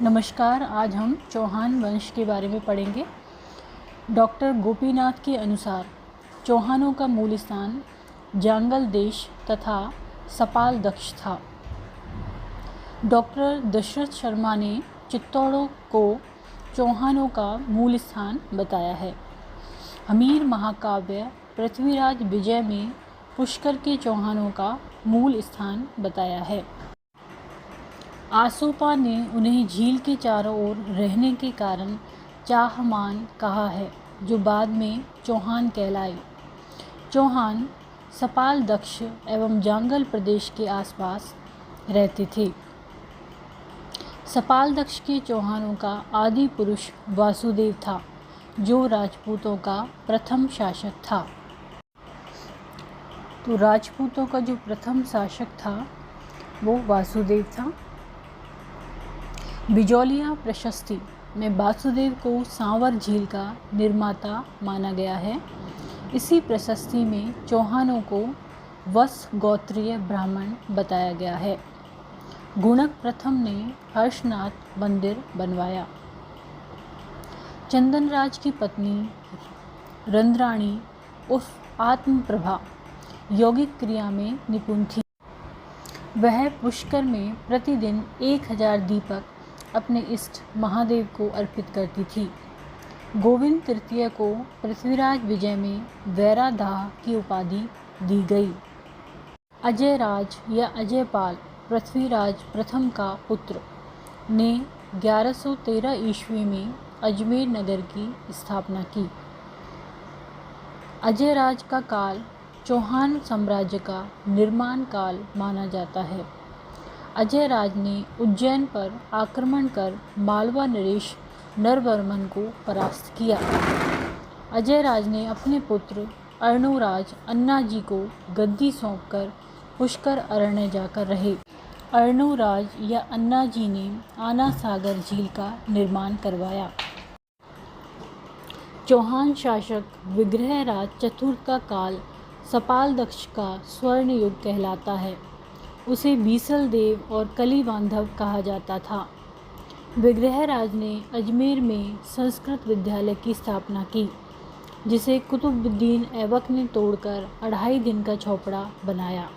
नमस्कार। आज हम चौहान वंश के बारे में पढ़ेंगे। डॉक्टर गोपीनाथ के अनुसार चौहानों का मूल स्थान जांगल देश तथा सपाल दक्ष था। डॉक्टर दशरथ शर्मा ने चित्तौड़ों को चौहानों का मूल स्थान बताया है। हमीर महाकाव्य पृथ्वीराज विजय में पुष्कर के चौहानों का मूल स्थान बताया है। आसोपा ने उन्हें झील के चारों ओर रहने के कारण चाहमान कहा है, जो बाद में चौहान कहलाए। चौहान सपाल दक्ष एवं जांगल प्रदेश के आसपास रहते थे। सपाल दक्ष के चौहानों का आदि पुरुष वासुदेव था, जो राजपूतों का प्रथम शासक था। तो राजपूतों का जो प्रथम शासक था वो वासुदेव था। बिजौलिया प्रशस्ति में वासुदेव को सांवर झील का निर्माता माना गया है। इसी प्रशस्ति में चौहानों को वस गोत्रीय ब्राह्मण बताया गया है। गुणक प्रथम ने हर्षनाथ मंदिर बनवाया। चंदनराज की पत्नी रंद्राणी उर्फ आत्मप्रभा यौगिक क्रिया में निपुण थी। वह पुष्कर में प्रतिदिन 1000 दीपक अपने इष्ट महादेव को अर्पित करती थी। गोविंद तृतीय को पृथ्वीराज विजय में वैरादाह की उपाधि दी गई। अजयराज या अजयपाल पृथ्वीराज प्रथम का पुत्र ने 1113 ईस्वी में अजमेर नगर की स्थापना की। अजयराज का काल चौहान साम्राज्य का निर्माण काल माना जाता है। अजयराज ने उज्जैन पर आक्रमण कर मालवा नरेश नरवर्मन को परास्त किया। अजयराज ने अपने पुत्र अर्णोराज अन्नाजी को गद्दी सौंपकर पुष्कर अरण्य जाकर रहे। अर्णोराज या अन्नाजी ने आना सागर झील का निर्माण करवाया। चौहान शासक विग्रहराज चतुर्थ का काल सपाल दक्ष का स्वर्ण युग कहलाता है। उसे बीसल देव और कली बांधव कहा जाता था। विग्रहराज ने अजमेर में संस्कृत विद्यालय की स्थापना की, जिसे कुतुबुद्दीन ऐबक ने तोड़कर 2.5 दिन का झोपड़ा बनाया।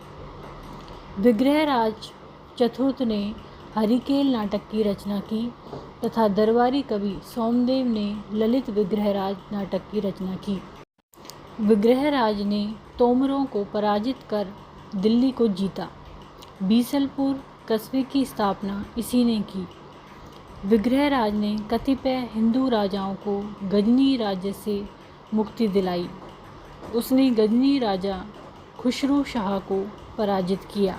विग्रहराज चतुर्थ ने हरिकेल नाटक की रचना की तथा दरबारी कवि सोमदेव ने ललित विग्रहराज नाटक की रचना की। विग्रहराज ने तोमरों को पराजित कर दिल्ली को जीता। बीसलपुर कस्बे की स्थापना इसी ने की। विग्रहराज ने कतिपय हिंदू राजाओं को गजनी राज्य से मुक्ति दिलाई। उसने गजनी राजा खुसरू शाह को पराजित किया।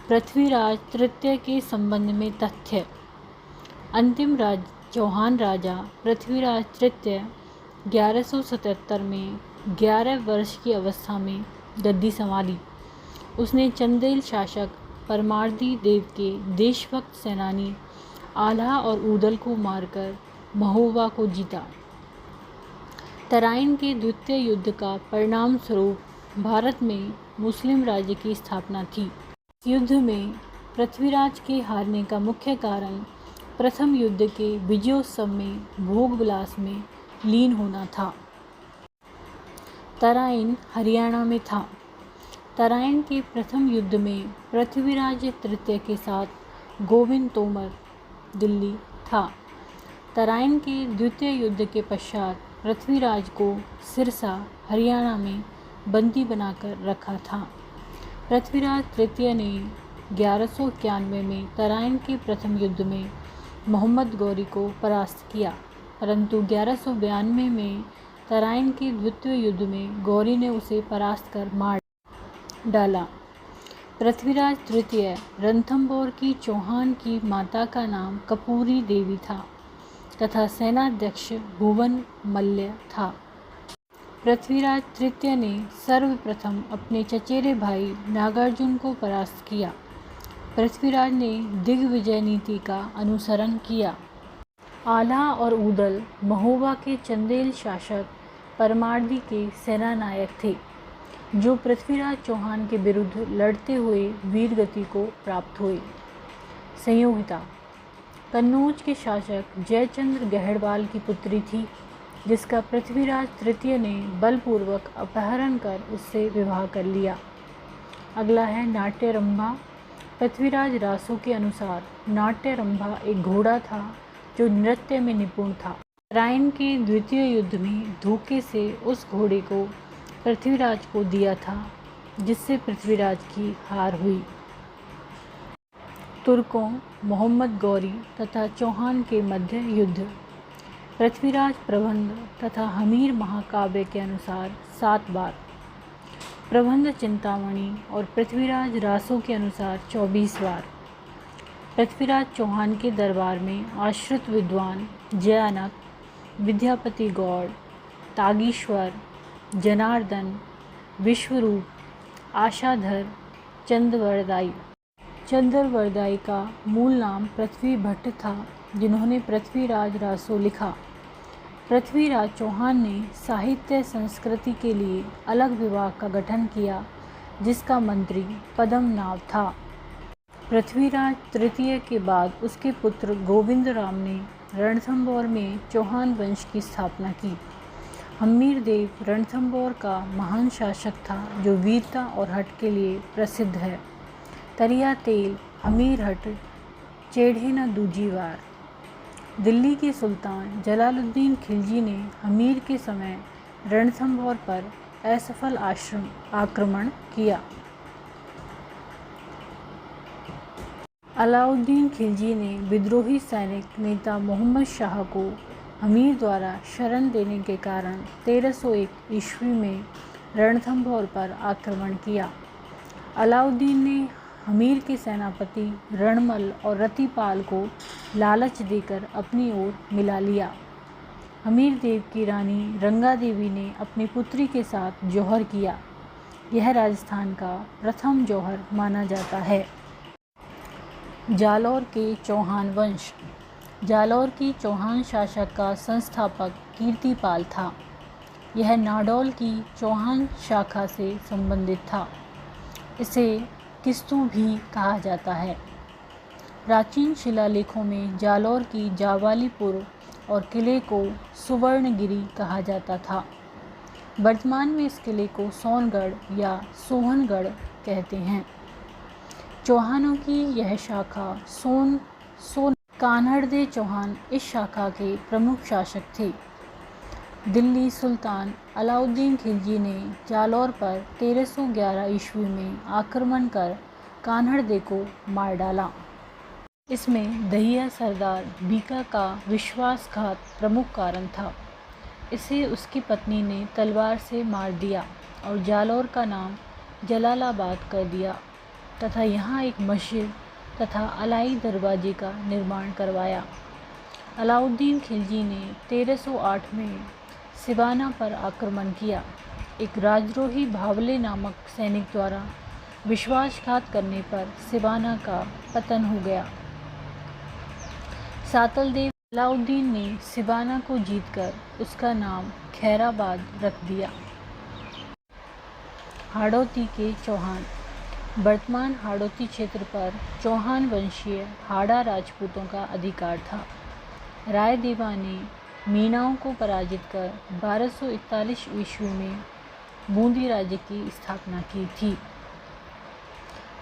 पृथ्वीराज तृतीय के संबंध में तथ्य। अंतिम चौहान राजा पृथ्वीराज तृतीय 1177 में 11 वर्ष की अवस्था में गद्दी संभाली। उसने चंदेल शासक परमार्दी देव के देशभक्त सेनानी आल्हा और ऊदल को मारकर महोबा को जीता। तराइन के द्वितीय युद्ध का परिणाम स्वरूप भारत में मुस्लिम राज्य की स्थापना थी। इस युद्ध में पृथ्वीराज के हारने का मुख्य कारण प्रथम युद्ध के विजयोत्सव में भोग विलास में लीन होना था। तराइन हरियाणा में था। तराइन के प्रथम युद्ध में पृथ्वीराज तृतीय के साथ गोविंद तोमर दिल्ली था। तराइन के द्वितीय युद्ध के पश्चात पृथ्वीराज को सिरसा हरियाणा में बंदी बनाकर रखा था। पृथ्वीराज तृतीय ने 1191 में तराइन के प्रथम युद्ध में मोहम्मद गौरी को परास्त किया, परंतु 1192 में तराइन के द्वितीय युद्ध में गौरी ने उसे परास्त कर मार डाला। पृथ्वीराज तृतीय रणथंभौर की चौहान की माता का नाम कपूरी देवी था तथा सेनाध्यक्ष भुवन मल्ल था। पृथ्वीराज तृतीय ने सर्वप्रथम अपने चचेरे भाई नागार्जुन को परास्त किया। पृथ्वीराज ने दिग्विजय नीति का अनुसरण किया। आल्हा और ऊदल महोबा के चंदेल शासक परमार्दी के सेनानायक थे, जो पृथ्वीराज चौहान के विरुद्ध लड़ते हुए वीरगति को प्राप्त हुए। संयोगिता। कन्नौज के शासक जयचंद्र गहड़वाल की पुत्री थी, जिसका पृथ्वीराज तृतीय ने बलपूर्वक अपहरण कर उससे विवाह कर लिया। अगला है नाट्यरंभा। पृथ्वीराज रासो के अनुसार नाट्यरंभा एक घोड़ा था जो नृत्य में निपुण था। तराइन के द्वितीय युद्ध में धोखे से उस घोड़े को पृथ्वीराज को दिया था, जिससे पृथ्वीराज की हार हुई। तुर्कों, मोहम्मद गौरी तथा चौहान के मध्य युद्ध। पृथ्वीराज प्रबंध तथा हमीर महाकाव्य के अनुसार 7 बार, प्रबंध चिंतामणि और पृथ्वीराज रासो के अनुसार 24 बार। पृथ्वीराज चौहान के दरबार में आश्रित विद्वान जयानक, विद्यापति गौड़, तागीश्वर, जनार्दन, विश्वरूप, आशाधर, चंद्रवरदाई का मूल नाम पृथ्वी भट्ट था, जिन्होंने पृथ्वीराज रासो लिखा। पृथ्वीराज चौहान ने साहित्य संस्कृति के लिए अलग विभाग का गठन किया, जिसका मंत्री पद्मनाभ था। पृथ्वीराज तृतीय के बाद उसके पुत्र गोविंद राम ने रणथंभौर में चौहान वंश की स्थापना की। हम्मीरदेव रणथंभौर का महान शासक था, जो वीरता और हठ के लिए प्रसिद्ध है। तरिया तेल हमीर हट चेढ़े न दूजी वार। दिल्ली के सुल्तान जलालुद्दीन खिलजी ने हमीर के समय रणथंभौर पर असफल आक्रमण किया। अलाउद्दीन खिलजी ने विद्रोही सैनिक नेता मोहम्मद शाह को हमीर द्वारा शरण देने के कारण 1301 ईस्वी में रणथंभौर पर आक्रमण किया। अलाउद्दीन ने हमीर के सेनापति रणमल और रतिपाल को लालच देकर अपनी ओर मिला लिया। हमीर देव की रानी रंगा देवी ने अपनी पुत्री के साथ जौहर किया। यह राजस्थान का प्रथम जौहर माना जाता है। जालौर के चौहान वंश। जालौर की चौहान शासक का संस्थापक कीर्तिपाल था। यह नाडौल की चौहान शाखा से संबंधित था। इसे किस्तू भी कहा जाता है। प्राचीन शिलालेखों में जालौर की जावालीपुर और किले को सुवर्णगिरी कहा जाता था। वर्तमान में इस किले को सोनगढ़ या सोहनगढ़ कहते हैं। चौहानों की यह शाखा कान्हड़दे चौहान इस शाखा के प्रमुख शासक थे। दिल्ली सुल्तान अलाउद्दीन खिलजी ने जालौर पर 1311 ईस्वी में आक्रमण कर कान्हड़दे को मार डाला। इसमें दहिया सरदार बीका का विश्वासघात प्रमुख कारण था। इसे उसकी पत्नी ने तलवार से मार दिया और जालौर का नाम जलालाबाद कर दिया तथा यहाँ एक मस्जिद तथा अलाई दरवाजे का निर्माण करवाया। अलाउद्दीन खिलजी ने 1308 में सिवाना पर आक्रमण किया। एक राजद्रोही भावले नामक सैनिक द्वारा विश्वासघात करने पर सिवाना का पतन हो गया। सातलदेव अलाउद्दीन ने सिवाना को जीतकर उसका नाम खैराबाद रख दिया। हाड़ौती के चौहान। वर्तमान हाड़ौती क्षेत्र पर चौहान वंशीय हाड़ा राजपूतों का अधिकार था। रायदेवा ने मीणाओं को पराजित कर 1241 ईस्वी में बूंदी राज्य की स्थापना की थी।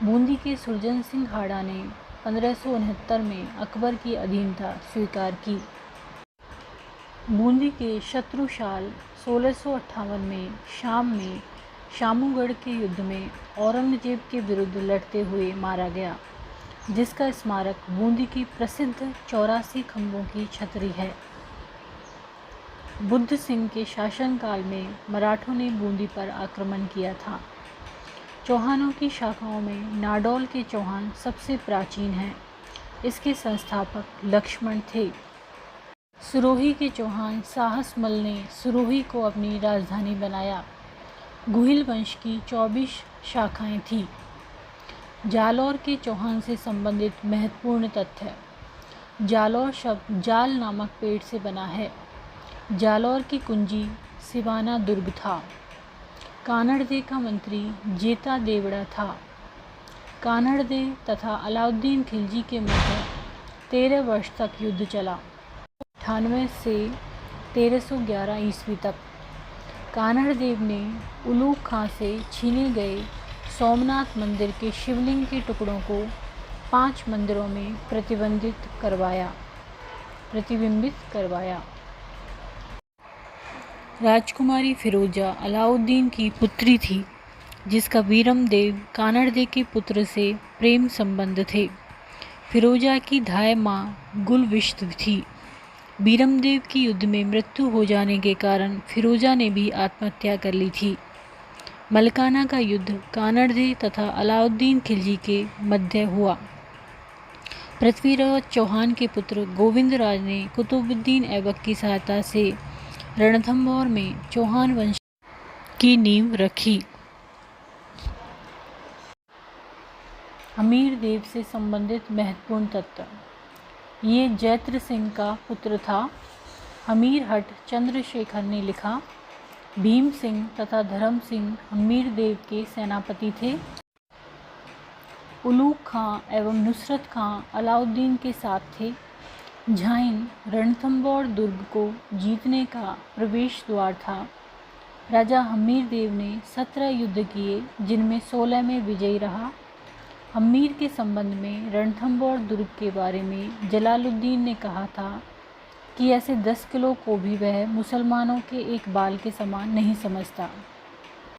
बूंदी के सुरजन सिंह हाड़ा ने 1569 में अकबर की अधीनता स्वीकार की। बूंदी के शत्रुशाल 1658 में शाम में शामूगढ़ के युद्ध में औरंगजेब के विरुद्ध लड़ते हुए मारा गया, जिसका स्मारक बूंदी की प्रसिद्ध 84 खंभों की छतरी है। बुद्ध सिंह के शासनकाल में मराठों ने बूंदी पर आक्रमण किया था। चौहानों की शाखाओं में नाडौल के चौहान सबसे प्राचीन हैं। इसके संस्थापक लक्ष्मण थे। सिरोही के चौहान साहसमल ने सिरोही को अपनी राजधानी बनाया। गुहिल वंश की 24 शाखाएं थीं। जालौर के चौहान से संबंधित महत्वपूर्ण तथ्य। जालौर शब्द जाल नामक पेड़ से बना है। जालौर की कुंजी सिवाना दुर्ग था। कान्हड़दे का मंत्री जेता देवड़ा था। कान्हड़दे तथा अलाउद्दीन खिलजी के मध्य 13 वर्ष तक युद्ध चला। 98 से 1311 ईस्वी तक कान्हड़ देव ने उलूग खां से छीने गए सोमनाथ मंदिर के शिवलिंग के टुकड़ों को 5 मंदिरों में प्रतिबिंबित करवाया। राजकुमारी फिरोजा अलाउद्दीन की पुत्री थी, जिसका वीरमदेव कान्हड़ देव के पुत्र से प्रेम संबंध थे। फिरोजा की धाय माँ गुलविश्त थी। वीरमदेव की युद्ध में मृत्यु हो जाने के कारण फिरोजा ने भी आत्महत्या कर ली थी। मलकाना का युद्ध कान्हड़ देव तथा अलाउद्दीन खिलजी के मध्य हुआ। पृथ्वीराज चौहान के पुत्र गोविंद राज ने कुतुबुद्दीन ऐबक की सहायता से रणथंभौर में चौहान वंश की नींव रखी। हमीर देव से संबंधित महत्वपूर्ण तत्व। ये जैत्र सिंह का पुत्र था। हमीर हट चंद्रशेखर ने लिखा, भीम सिंह तथा धर्म सिंह हमीर देव के सेनापति थे। उलूग खां एवं नुसरत खां अलाउद्दीन के साथ थे। झाइन रणथंभौर दुर्ग को जीतने का प्रवेश द्वार था। राजा हमीर देव ने 17 युद्ध किए, जिनमें 16 में विजयी रहा। हमीर के संबंध में रणथंभौर दुर्ग के बारे में जलालुद्दीन ने कहा था कि ऐसे 10 किलो को भी वह मुसलमानों के एक बाल के समान नहीं समझता।